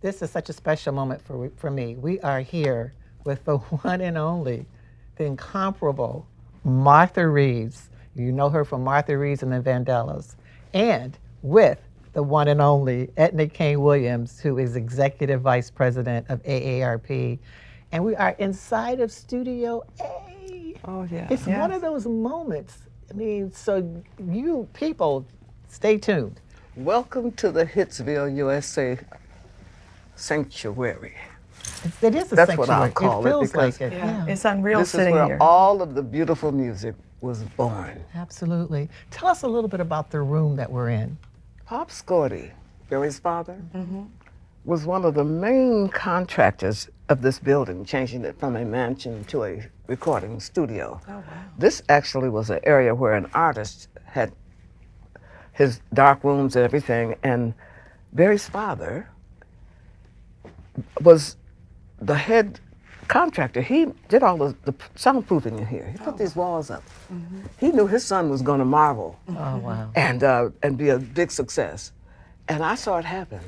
this is such a special moment for me. We are here with the one and only, the incomparable Martha Reeves. You know her from Martha Reeves and the Vandellas. And with the one and only Edna Kane Williams, who is Executive Vice President of AARP. And we are inside of Studio A. Oh, yeah. It's one of those moments. I mean, so you people, stay tuned. Welcome to the Hitsville, USA Sanctuary. It is a That's sanctuary. what I'll call it, It feels because like it. Yeah. Yeah. It's unreal This is sitting where here. all of the beautiful music was born. Absolutely. Tell us a little bit about the room that we're in. Pop Scorty, Barry's father, was one of the main contractors of this building, changing it from a mansion to a recording studio. Oh, wow. This actually was an area where an artist had his dark rooms and everything, and Barry's father was the head contractor. He did all the soundproofing in here. He put these walls up. He knew his son was going to marvel Oh, wow. and be a big success. And I saw it happen.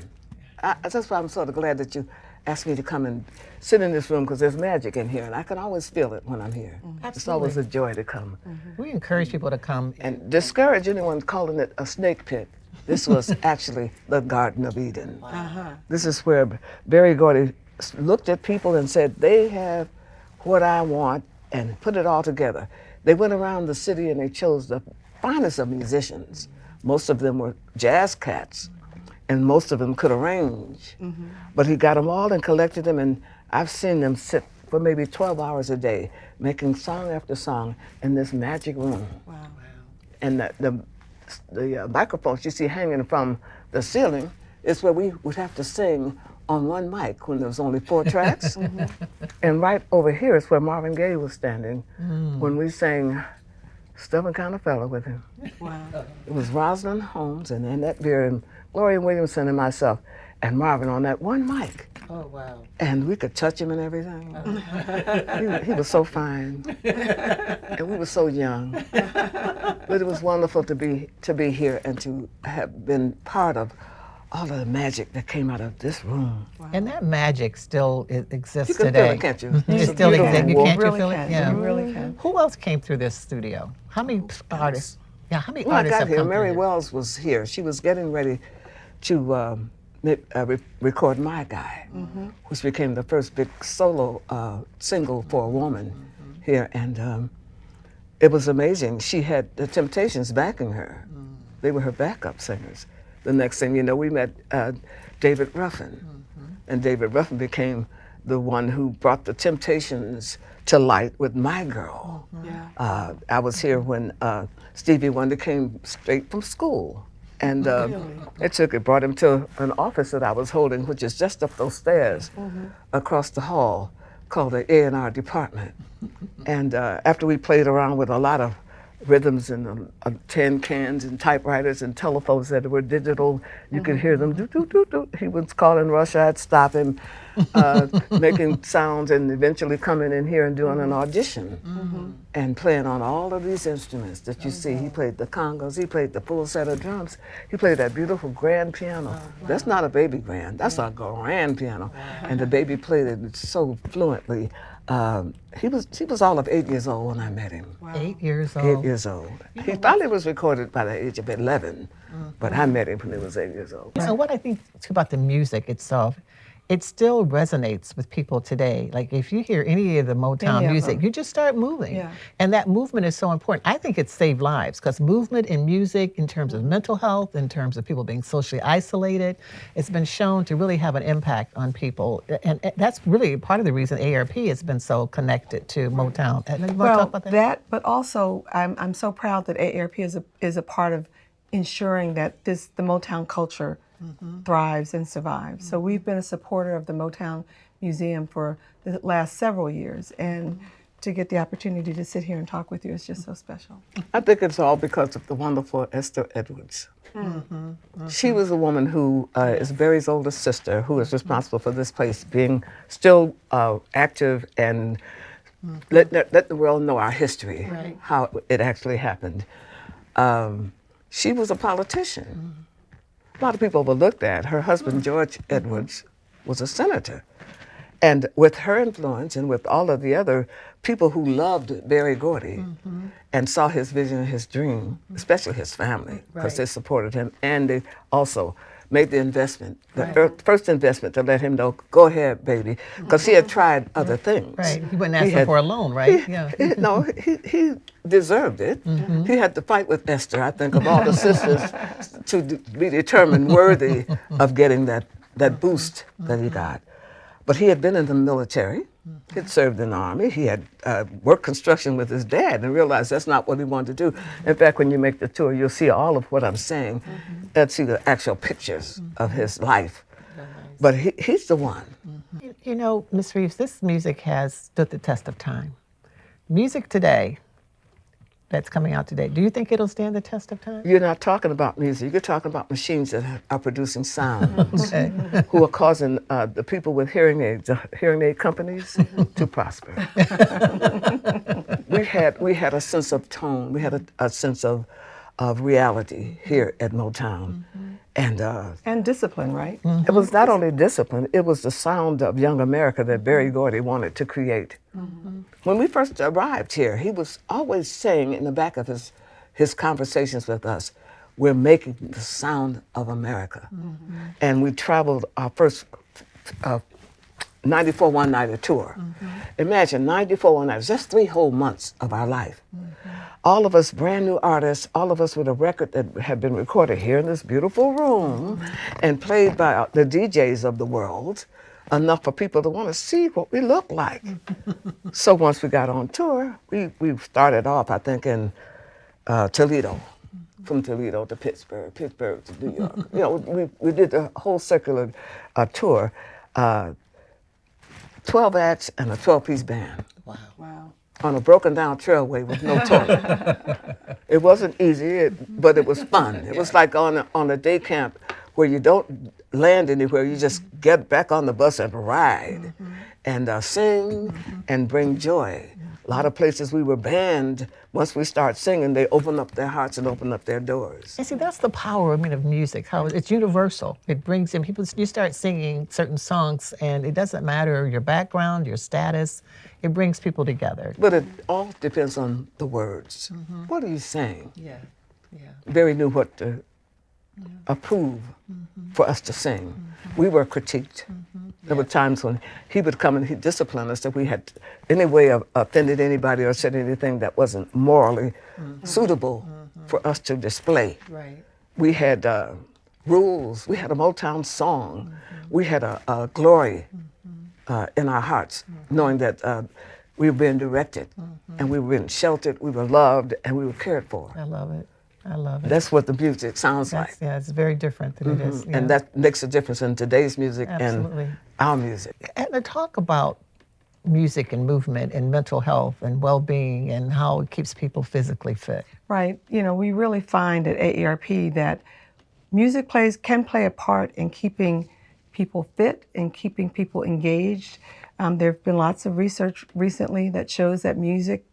That's why I'm sort of glad that you asked me to come and sit in this room, because there's magic in here, and I can always feel it when I'm here. It's always a joy to come. We encourage people to come. And discourage anyone calling it a snake pit. This was actually the Garden of Eden. This is where Berry Gordy looked at people and said, they have what I want, and put it all together. They went around the city and they chose the finest of musicians. Most of them were jazz cats, and most of them could arrange. But he got them all and collected them, and I've seen them sit for maybe 12 hours a day, making song after song in this magic room. Wow. And the microphones you see hanging from the ceiling is where we would have to sing on one mic when there was only 4 tracks. And right over here is where Marvin Gaye was standing when we sang Stubborn Kind of Fella with him. Wow. It was Rosalind Holmes and Annette Beer and Gloria Williamson and myself and Marvin on that one mic. Oh, wow. And we could touch him and everything. He was so fine, and we were so young. But it was wonderful to be here and to have been part of all of the magic that came out of this room. And that magic still exists You can today. feel it, can't you? It It's a still beautiful exists. You wall. can't you Really feel can. it? Yeah. You really can. Who else came through this studio? How many artists? Yeah, how many When I artists got have here, come Mary through? Wells was here. She was getting ready to record My Guy, which became the first big solo single for a woman here. And it was amazing. She had the Temptations backing her. They were her backup singers. The next thing you know, we met David Ruffin. And David Ruffin became the one who brought the Temptations to light with My Girl. Yeah. I was here when Stevie Wonder came straight from school. And it brought him to an office that I was holding, which is just up those stairs across the hall, called the A&R department. And after we played around with a lot of rhythms and tin cans and typewriters and telephones that were digital, you could hear them do, do, do, do. He was calling Russia, I'd stop him, making sounds, and eventually coming in here and doing an audition and playing on all of these instruments that you see. He played the congos, he played the full set of drums, he played that beautiful grand piano. That's not a baby grand, that's a grand piano. And the baby played it so fluently. He was all of 8 years old when I met him. Wow. 8 years old. 8 years old. He finally was recorded by the age of 11, but I met him when he was 8 years old. So what I think too about the music itself, it still resonates with people today. Like if you hear any of the Motown Any of music, them. you just start moving. Yeah. And that movement is so important. I think it saved lives because movement in music, in terms of mental health, in terms of people being socially isolated, it's been shown to really have an impact on people. And that's really part of the reason AARP has been so connected to Motown. And you want to Well, talk about that? but also I'm so proud that AARP is a part of ensuring that the Motown culture thrives and survives. So we've been a supporter of the Motown Museum for the last several years, and to get the opportunity to sit here and talk with you is just so special. I think it's all because of the wonderful Esther Edwards. She was a woman who is Barry's oldest sister, who is responsible for this place being still active and let the world know our history, Right. how it actually happened. She was a politician. A lot of people overlooked that. Her husband, George Edwards, was a senator. And with her influence and with all of the other people who loved Berry Gordy and saw his vision and his dream, especially his family, because they supported him, and they also made the investment, first investment to let him know, go ahead, baby, because he had tried other things. Right. He wasn't asking for a loan, right? No, he deserved it. He had to fight with Esther, I think, of all the sisters to be determined worthy of getting that boost that he got. But he had been in the military. He'd served in the Army. He had worked construction with his dad and realized that's not what he wanted to do. In fact, when you make the tour, you'll see all of what I'm saying. And see the actual pictures of his life. But he's the one. You know, Ms. Reeves, this music has stood the test of time. Music today, that's coming out today, do you think it'll stand the test of time? You're not talking about music. You're talking about machines that are producing sounds, who are causing the people with hearing aids, hearing aid companies, to prosper. We had a sense of tone. We had a sense of reality here at Motown. And discipline, right? It was not only discipline, it was the sound of young America that Berry Gordy wanted to create. When we first arrived here, he was always saying in the back of his conversations with us, we're making the sound of America. And we traveled our first 94 one nighter tour. Imagine 94 one nighters, just 3 whole months of our life. All of us brand new artists, all of us with a record that had been recorded here in this beautiful room and played by the DJs of the world, enough for people to want to see what we look like. So once we got on tour, we started off, I think, in Toledo, from Toledo to Pittsburgh, Pittsburgh to New York. You know, we did the whole circular tour, 12 acts and a 12-piece band. Wow. On a broken down trailway with no toilet. It wasn't easy, but it was fun. It was like on a day camp where you don't land anywhere, you just get back on the bus and ride and sing and bring joy. A lot of places we were banned. Once we start singing, they open up their hearts and open up their doors. And see, that's the power, of music, how it's universal. It brings in people, you start singing certain songs and it doesn't matter your background, your status, it brings people together. But it all depends on the words. What are you saying? Yeah. Barry knew what to approve for us to sing. We were critiqued. There were times when he would come and he'd discipline us if we had any way of offended anybody or said anything that wasn't morally suitable for us to display. Right. We had rules. We had a Motown song. We had a glory in our hearts, knowing that we were being directed and we were being sheltered, we were loved, and we were cared for. I love it. I love it. That's what the music sounds like. Yeah, it's very different than it is. Yeah. And that makes a difference in today's music Absolutely. and our music. Edna, talk about music and movement and mental health and well-being and how it keeps people physically fit. Right. You know, we really find at AARP that music can play a part in keeping people fit and keeping people engaged. There have been lots of research recently that shows that music,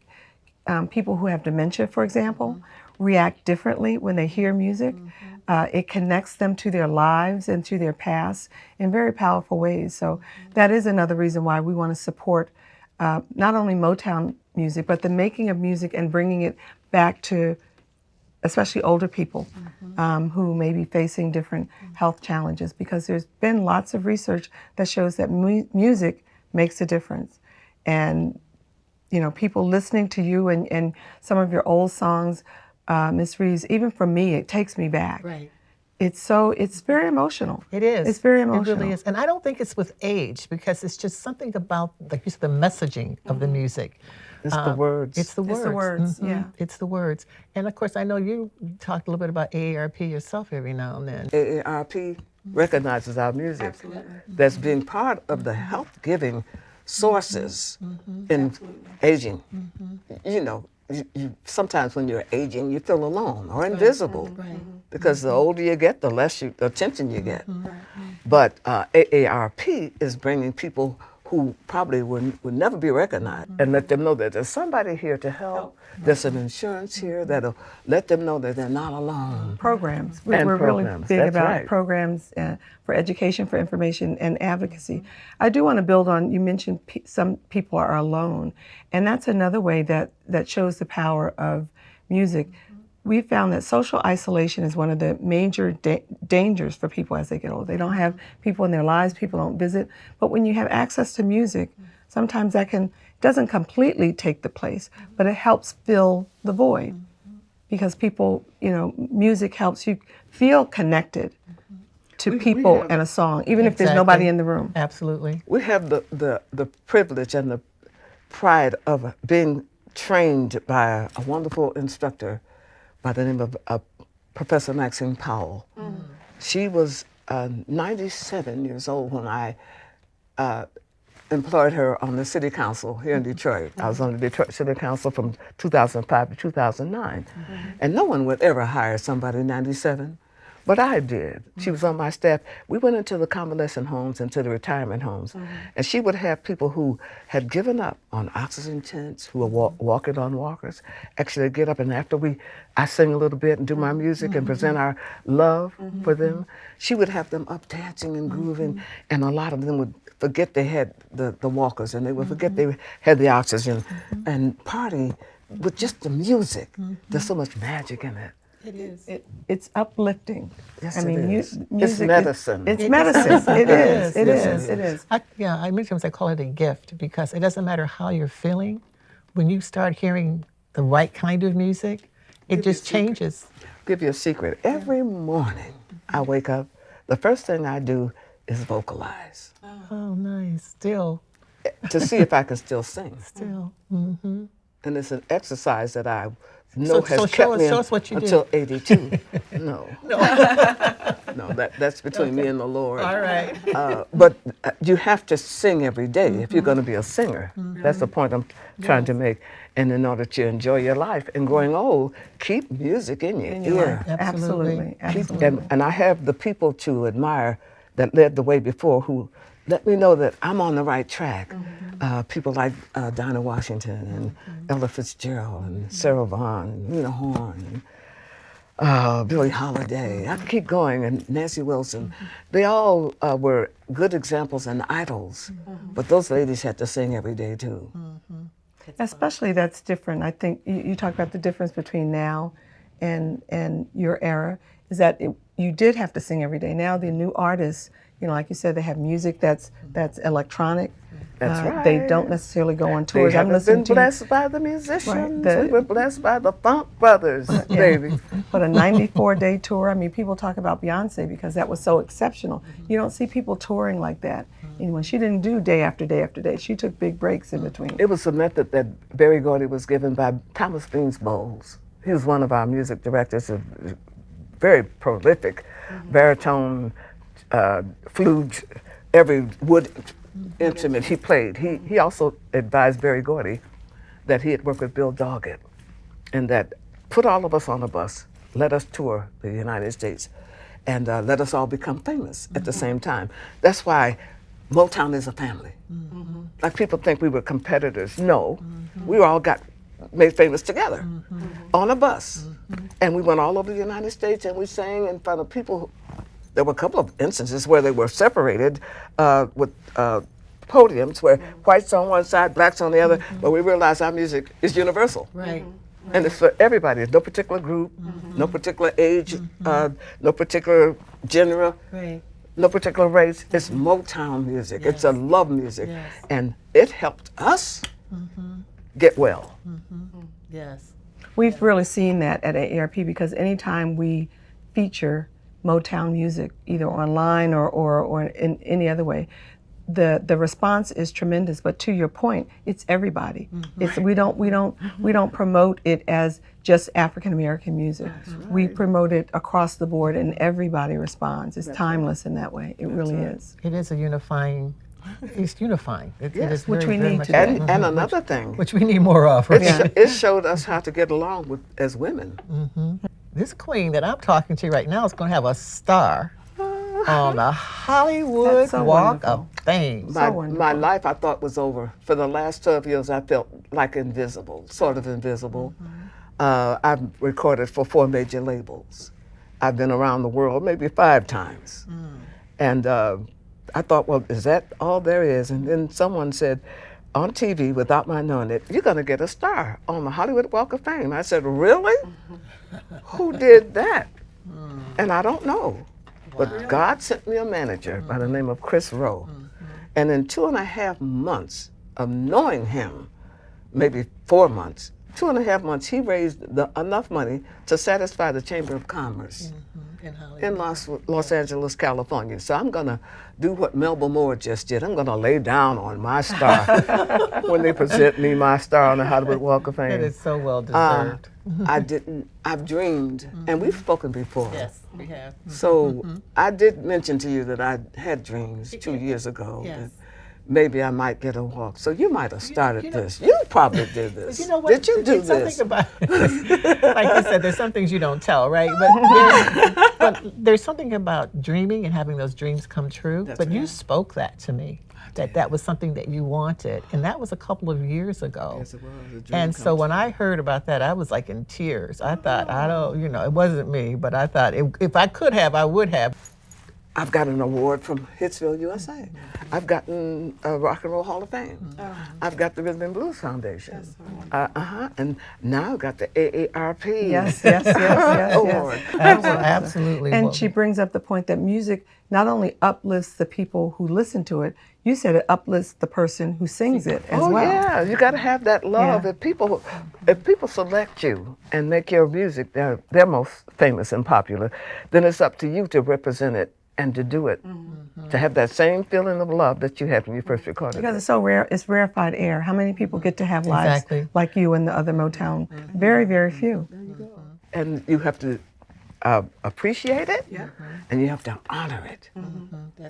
people who have dementia, for example, react differently when they hear music. It connects them to their lives and to their past in very powerful ways. So that is another reason why we want to support not only Motown music, but the making of music and bringing it back to especially older people who may be facing different health challenges, because there's been lots of research that shows that music makes a difference. And, you know, people listening to you and some of your old songs, Ms. Reeves, even for me, it takes me back. Right. It's very emotional. It is. It's very emotional. It really is. And I don't think it's with age, because it's just something about, like you said, the messaging of the music. It's the words. It's the words. It's the words, yeah. It's the words. And of course, I know you talked a little bit about AARP yourself every now and then. AARP recognizes our music. That's being part of the health-giving sources in aging. You know, you sometimes when you're aging, you feel alone or invisible, because the older you get, the less attention you get. But AARP is bringing people who probably would never be recognized, and let them know that there's somebody here to help. There's some insurance here that'll let them know that they're not alone. Programs. And We're really programs, big that's about right. programs for education, for information, and advocacy. I do want to build on, you mentioned some people are alone, and that's another way that shows the power of music. We found that social isolation is one of the major dangers for people as they get older. They don't have people in their lives, people don't visit, but when you have access to music, sometimes that doesn't completely take the place, but it helps fill the void. Because people, music helps you feel connected to people and a song, even if there's nobody in the room. Absolutely. We have the privilege and the pride of being trained by a wonderful instructor by the name of Professor Maxine Powell. She was 97 years old when I employed her on the city council here in Detroit. I was on the Detroit City Council from 2005 to 2009. And no one would ever hire somebody 97, but I did. She was on my staff. We went into the convalescent homes and to the retirement homes. And she would have people who had given up on oxygen tents, who were walking on walkers, actually get up, and after I sing a little bit and do my music and present our love for them, she would have them up dancing and grooving, and a lot of them would forget they had the walkers, and they would forget they had the oxygen, and party with just the music. There's so much magic in it. It is. It's uplifting. Yes, I mean, it is. music. It's medicine. It's medicine. It is. It is. It is. I many times I call it a gift because it doesn't matter how you're feeling. When you start hearing the right kind of music, it just changes. Give you a secret. Every morning I wake up, the first thing I do is vocalize Oh, nice. Still. to see if I can still sing. Still. And it's an exercise that I know has so kept me show us what you do. until 82. No. No, that's between me and the Lord. All right. But you have to sing every day if you're going to be a singer. That's the point I'm trying to make. And in order to enjoy your life and growing old, keep music in your ear. Absolutely. And I have the people to admire that led the way before who let me know that I'm on the right track. People like Dinah Washington and Ella Fitzgerald and Sarah Vaughan and Nina Horn and Billie Holiday. I could keep going, and Nancy Wilson. They all were good examples and idols, but those ladies had to sing every day too. Especially that's different. I think you talk about the difference between now and your era is that you did have to sing every day. Now the new artists, like you said, they have music that's electronic. That's right. They don't necessarily go on tours. They haven't been blessed by the musicians. We were blessed by the Funk Brothers, baby. But a 94-day tour, I mean, people talk about Beyonce because that was so exceptional. You don't see people touring like that. And when she didn't do day after day after day, she took big breaks in between. It was a method that Berry Gordy was given by Thomas Beans Bowles. He was one of our music directors, a very prolific baritone, flute, every wood instrument he played. He also advised Berry Gordy that he had worked with Bill Doggett and that put all of us on a bus, let us tour the United States, and let us all become famous at the same time. That's why Motown is a family. Like people think we were competitors. No, we all got made famous together on a bus. And we went all over the United States and we sang in front of people. There were a couple of instances where they were separated with podiums where whites on one side, blacks on the other, but we realized our music is universal. Right. And it's for everybody. There's no particular group, no particular age, no particular genre, no particular race. It's Motown music. It's a love music. And it helped us get well. Yes. We've really seen that at AARP because anytime we feature Motown music, either online or in any other way, the response is tremendous. But to your point, it's everybody. It's we don't promote it as just African American music. We promote it across the board, and everybody responds. It's timeless in that way. It really is. It is a unifying. It's unifying. It is which very, we very need much today. And another thing, which we need more of. Right? it showed us how to get along with as women. This queen that I'm talking to right now is going to have a star. on the Hollywood That's so Walk wonderful. of Fame. My, wonderful. my life, I thought, was over. For the last 12 years, I felt like invisible, sort of invisible. I've recorded for 4 major labels. I've been around the world maybe 5 times. And I thought, well, is that all there is? And then someone said, on TV, without my knowing it, you're going to get a star on the Hollywood Walk of Fame. I said, really? Who did that? And I don't know. But God sent me a manager by the name of Chris Rowe. And in 2.5 months of knowing him, maybe 4 months, 2.5 months, he raised enough money to satisfy the Chamber of Commerce in Los Angeles, California. So I'm gonna do what Melba Moore just did. I'm gonna lay down on my star when they present me my star on the Hollywood Walk of Fame. It is so well deserved. I've dreamed, and we've spoken before. Yes, we have. So I did mention to you that I had dreams 2 years ago. Yes. That maybe I might get a walk. So you might have started this. You probably did this. You know what? Did you do There's this? something about, like you said, there's some things you don't tell, right? But there's something about dreaming and having those dreams come true. But you spoke that to me, that was something that you wanted. And that was a couple of years ago. Yes, it was. A dream And so come when I heard about that, I was like in tears. I thought, it wasn't me, but I thought if I could have, I would have. I've got an award from Hitsville, USA. I've gotten a Rock and Roll Hall of Fame. I've got the Rhythm and Blues Foundation. And now I've got the AARP Yes. award. Absolutely. And Well, she brings up the point that music not only uplifts the people who listen to it, you said it uplifts the person who sings it as Oh well. yeah, you got to have that love. Yeah. If people select you and make your music their most famous and popular, then it's up to you to represent it and to do it, to have that same feeling of love that you had when you first recorded Because it. it's so rare, it's rarefied air. How many people get to have lives Exactly. like you and the other Motown? Very, very few. And you have to appreciate it, and you have to honor it.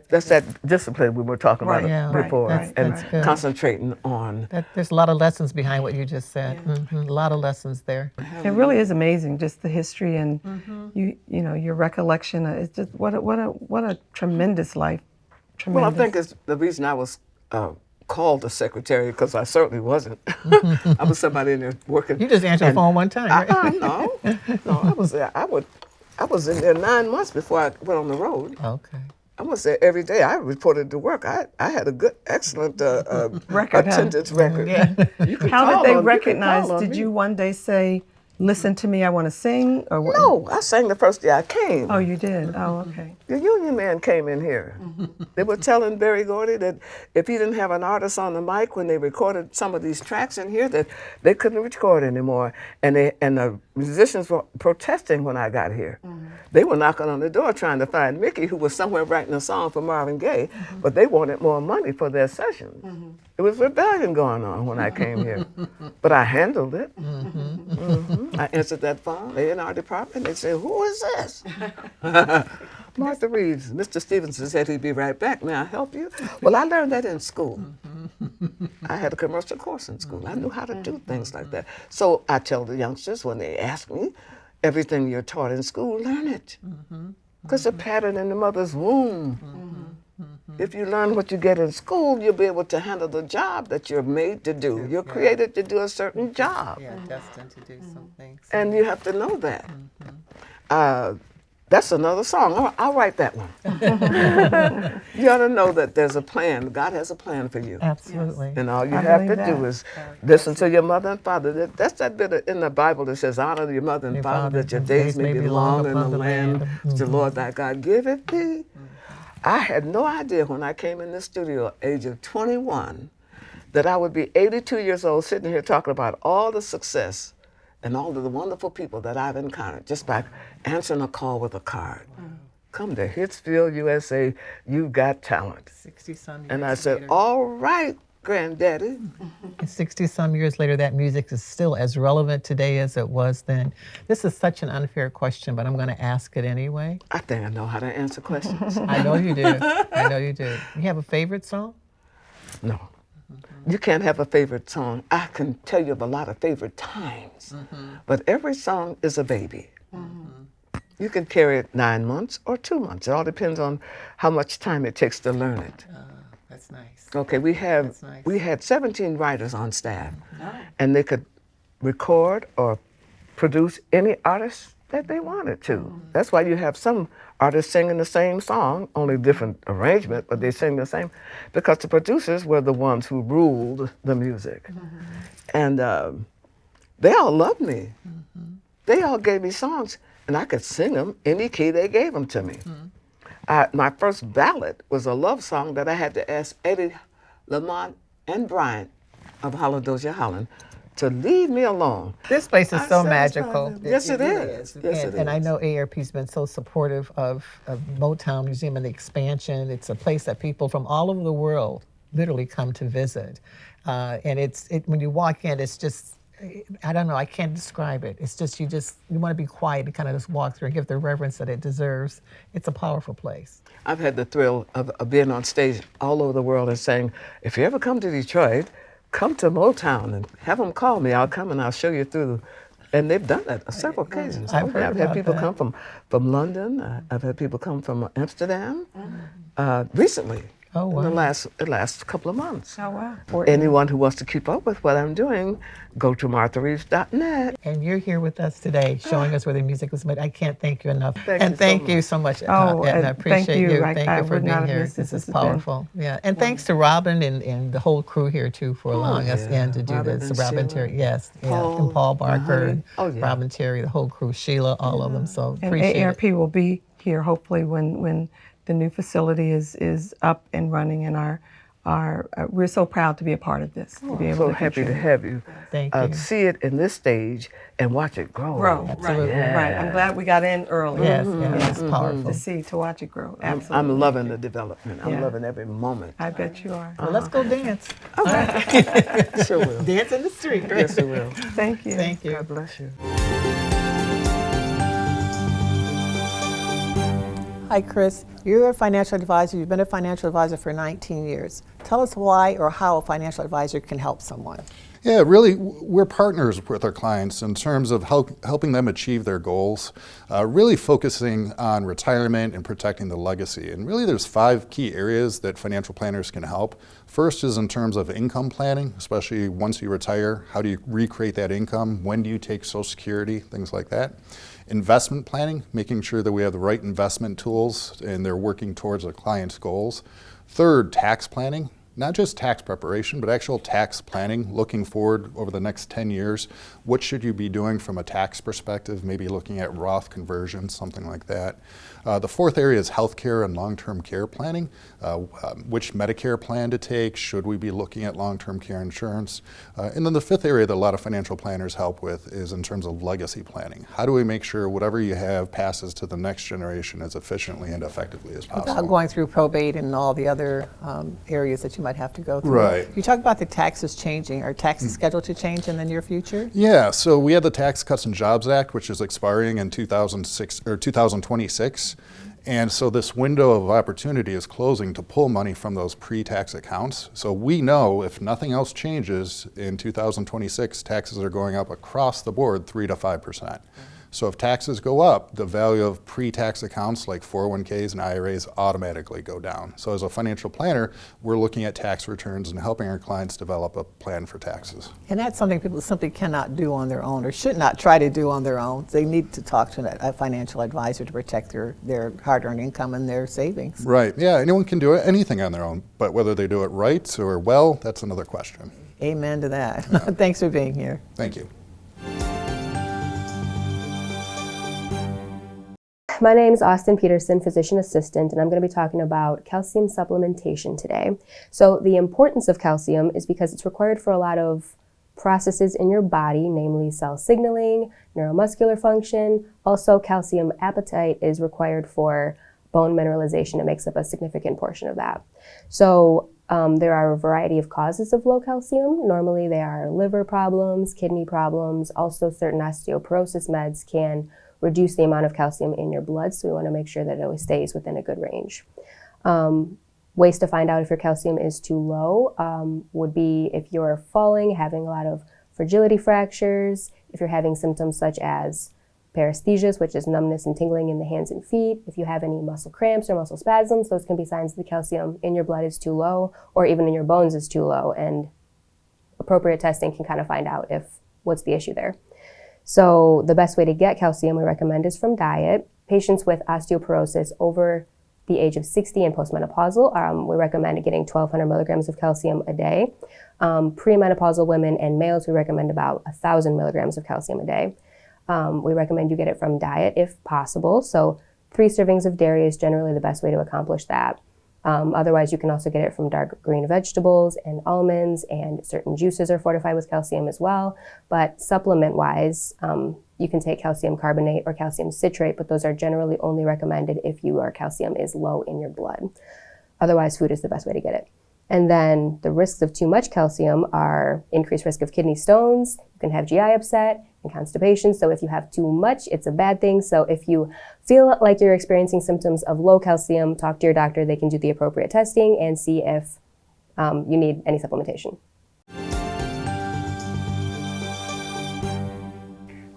That's that discipline we were talking Right, about yeah, before, right, and that's good. concentrating on. There's a lot of lessons behind what you just said. A lot of lessons there. It really is amazing, just the history and your recollection. It's just what a tremendous life. Well, I Tremendous. think it's the reason I was called a secretary, because I certainly wasn't. I was somebody in there working. You just answered the phone one time, right? No, I was there. I was in there 9 months before I went on the road. Okay. I was there every day. I reported to work. I had a good, excellent Record, huh? attendance record. Yeah. You could How call did they on- recognize? you could call on Did me. you one day say, "Listen to me, I want to sing"? Or what? No, I sang the first day I came. Oh, you did. Oh, okay. The union man came in here. They were telling Berry Gordy that if he didn't have an artist on the mic when they recorded some of these tracks in here, that they couldn't record anymore. And the musicians were protesting when I got here. They were knocking on the door trying to find Mickey, who was somewhere writing a song for Marvin Gaye, but they wanted more money for their sessions. It was rebellion going on when I came here, but I handled it. I answered that phone, A&R department. They said, "Who is this?" Martha Reeves. Mr. Stevenson said he'd be right back. May I help you? Well, I learned that in school. I had a commercial course in school. I knew how to do things like that. So I tell the youngsters when they ask me, everything you're taught in school, learn it. Because a pattern in the mother's womb. If you learn what you get in school, you'll be able to handle the job that you're made to do. You're created to do a certain job. Yeah, destined to do some things. And you have to know that. That's another song. I'll write that one. You ought to know that there's a plan. God has a plan for you. Absolutely. And all you I have to believe do that. is listen to your mother and father. That's that bit in the Bible that says, honor your mother and Your father, that your father, days may be long in the upon the land land. which the Lord thy God giveth thee. I had no idea when I came in the studio at the age of 21 that I would be 82 years old sitting here talking about all the success and all of the wonderful people that I've encountered just by answering a call with a card. Come to Hitsville, USA, you've got talent. 60-some years And I said, later. all right, Granddaddy. And 60-some years later, that music is still as relevant today as it was then. This is such an unfair question, but I'm going to ask it anyway. I think I know how to answer questions. I know you do. I know you do. You have a favorite song? No. You can't have a favorite song. I can tell you of a lot of favorite times, but every song is a baby. You can carry it 9 months or 2 months. It all depends on how much time it takes to learn it. That's nice. Okay, That's nice. we had 17 writers on staff, and they could record or produce any artist that they wanted to. That's why you have some artists singing the same song, only different arrangement, but they sing the same, because the producers were the ones who ruled the music. And they all loved me. They all gave me songs, and I could sing them any key they gave them to me. My first ballad was a love song that I had to ask Eddie, Lamont, and Bryant of Hallelujah, Holland to leave me alone. This place is I so satisfied magical. them. Yes, it really is. Yes, it And I is. know AARP's been so supportive of Motown Museum and the expansion. It's a place that people from all over the world literally come to visit. And when you walk in, it's just, I don't know, I can't describe it. It's just, you want to be quiet and kind of just walk through and give the reverence that it deserves. It's a powerful place. I've had the thrill of being on stage all over the world and saying, if you ever come to Detroit, come to Motown and have them call me. I'll come and I'll show you through. And they've done that on several occasions. I've heard I've had about people that. come from London. I've had people come from Amsterdam recently. Oh, wow. In the last couple of months. Oh, wow. Anyone who wants to keep up with what I'm doing, go to marthareeves.net. And you're here with us today, showing us where the music was made. I can't thank you enough. Thank and you so thank much. you so much, Oh, Edna. and Appreciate thank you. you. I Thank you for would not being have here. missed This this. is This has been powerful. Yeah, and thanks to Robin and the whole crew here too for allowing us yeah. in to do Robin this. and Robin Sheila. Terry, yes, yeah, Paul, and Paul Barker, honey. and Oh, yeah. Robin Terry, the whole crew, Sheila, all of them. So And appreciate it. AARP will be here hopefully when the new facility is up and running, and we're so proud to be a part of this. To be able So to happy to contribute. have you. Thank you. See it in this stage and watch it grow. Grow, Absolutely. right. I'm glad we got in early. Yes, yes, it's powerful. To watch it grow. I'm Absolutely. loving the development. I'm Yeah. loving every moment. I bet you are. Well, let's go dance. Sure will. Dance in the street. Yes, it will. Thank you. Thank you. God bless you. Hi, Chris. You're a financial advisor. You've been a financial advisor for 19 years. Tell us why or how a financial advisor can help someone. Yeah, really, we're partners with our clients in terms of helping them achieve their goals, really focusing on retirement and protecting the legacy. And really, there's 5 key areas that financial planners can help. First is in terms of income planning, especially once you retire. How do you recreate that income? When do you take Social Security? Things like that. Investment planning, making sure that we have the right investment tools and they're working towards the client's goals. Third, tax planning. Not just tax preparation, but actual tax planning, looking forward over the next 10 years. What should you be doing from a tax perspective? Maybe looking at Roth conversion, something like that. The fourth area is healthcare and long-term care planning. Which Medicare plan to take? Should we be looking at long-term care insurance? And then the fifth area that a lot of financial planners help with is in terms of legacy planning. How do we make sure whatever you have passes to the next generation as efficiently and effectively as possible? Without going through probate and all the other areas that you might have to go through. Right. You talk about the taxes changing. Are taxes scheduled to change in the near future? Yeah, so we had the Tax Cuts and Jobs Act, which is expiring in 2026. And so this window of opportunity is closing to pull money from those pre-tax accounts. So we know if nothing else changes in 2026, taxes are going up across the board 3 to 5%. So if taxes go up, the value of pre-tax accounts like 401ks and IRAs automatically go down. So as a financial planner, we're looking at tax returns and helping our clients develop a plan for taxes. And that's something people simply cannot do on their own or should not try to do on their own. They need to talk to a financial advisor to protect their hard-earned income and their savings. Right, yeah, anyone can do anything on their own, but whether they do it right or well, that's another question. Amen to that. Thanks for being here. Thank you. My name is Austin Peterson, physician assistant, and I'm going to be talking about calcium supplementation today. So the importance of calcium is because it's required for a lot of processes in your body, namely cell signaling, neuromuscular function. Also, calcium appetite is required for bone mineralization. It makes up a significant portion of that. So there are a variety of causes of low calcium. Normally they are liver problems, kidney problems. Also, certain osteoporosis meds can reduce the amount of calcium in your blood, so we want to make sure that it always stays within a good range. Ways to find out if your calcium is too low would be if you're falling, having a lot of fragility fractures, if you're having symptoms such as paresthesias, which is numbness and tingling in the hands and feet. If you have any muscle cramps or muscle spasms, those can be signs that the calcium in your blood is too low or even in your bones is too low, and appropriate testing can kind of find out what's the issue there. So the best way to get calcium we recommend is from diet. Patients with osteoporosis over the age of 60 and postmenopausal, we recommend getting 1,200 milligrams of calcium a day. Premenopausal women and males, we recommend about 1,000 milligrams of calcium a day. We recommend you get it from diet if possible. So 3 servings of dairy is generally the best way to accomplish that. Otherwise, you can also get it from dark green vegetables and almonds, and certain juices are fortified with calcium as well. But supplement-wise, you can take calcium carbonate or calcium citrate, but those are generally only recommended if your calcium is low in your blood. Otherwise, food is the best way to get it. And then the risks of too much calcium are increased risk of kidney stones. You can have GI upset and constipation. So if you have too much, it's a bad thing. So if you feel like you're experiencing symptoms of low calcium, talk to your doctor. They can do the appropriate testing and see if you need any supplementation.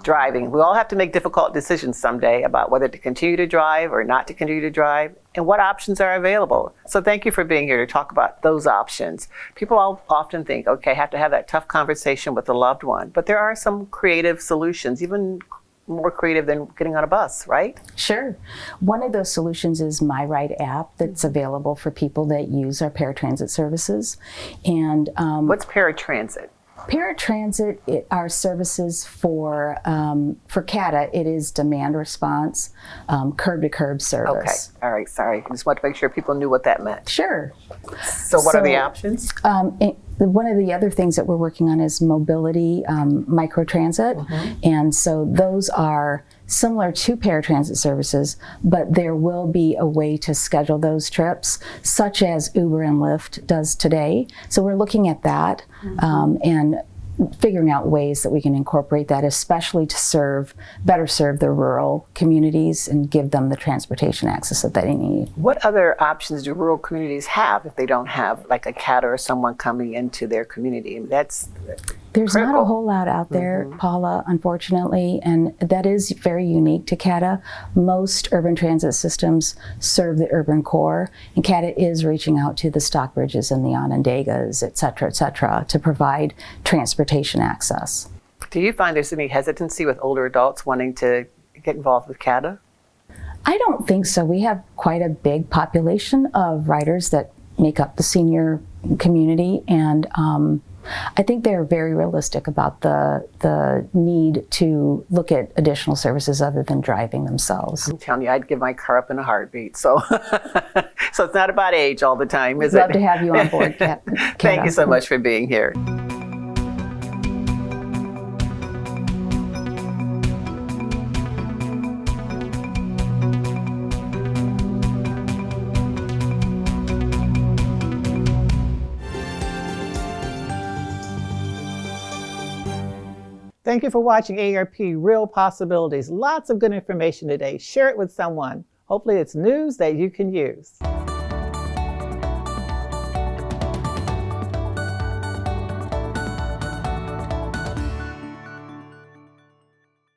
Driving. We all have to make difficult decisions someday about whether to continue to drive or not to continue to drive, and what options are available. So thank you for being here to talk about those options. People often think, okay, I have to have that tough conversation with a loved one, but there are some creative solutions, even more creative than getting on a bus, right? Sure. One of those solutions is My Ride app that's available for people that use our paratransit services. And What's paratransit? Paratransit are services for CATA. It is demand response, curb-to-curb service. Okay, all right, sorry. I just wanted to make sure people knew what that meant. Sure. So what are the options? One of the other things that we're working on is mobility microtransit. And so those are similar to paratransit services, but there will be a way to schedule those trips, such as Uber and Lyft does today. So we're looking at that and figuring out ways that we can incorporate that, especially to better serve the rural communities and give them the transportation access that they need. What other options do rural communities have if they don't have like a CATA or someone coming into their community? I mean, There's critical. not a whole lot out there, Paula, unfortunately, and that is very unique to CATA. Most urban transit systems serve the urban core, and CATA is reaching out to the Stockbridges and the Onondagas, et cetera, to provide transportation access. Do you find there's any hesitancy with older adults wanting to get involved with CATA? I don't think so. We have quite a big population of riders that make up the senior community, and I think they're very realistic about the need to look at additional services other than driving themselves. I'm telling you, I'd give my car up in a heartbeat. So, so it's not about age all the time, is it? Love to have you on board, Kat. Thank you so much for being here. Thank you for watching AARP Real Possibilities. Lots of good information today. Share it with someone. Hopefully it's news that you can use.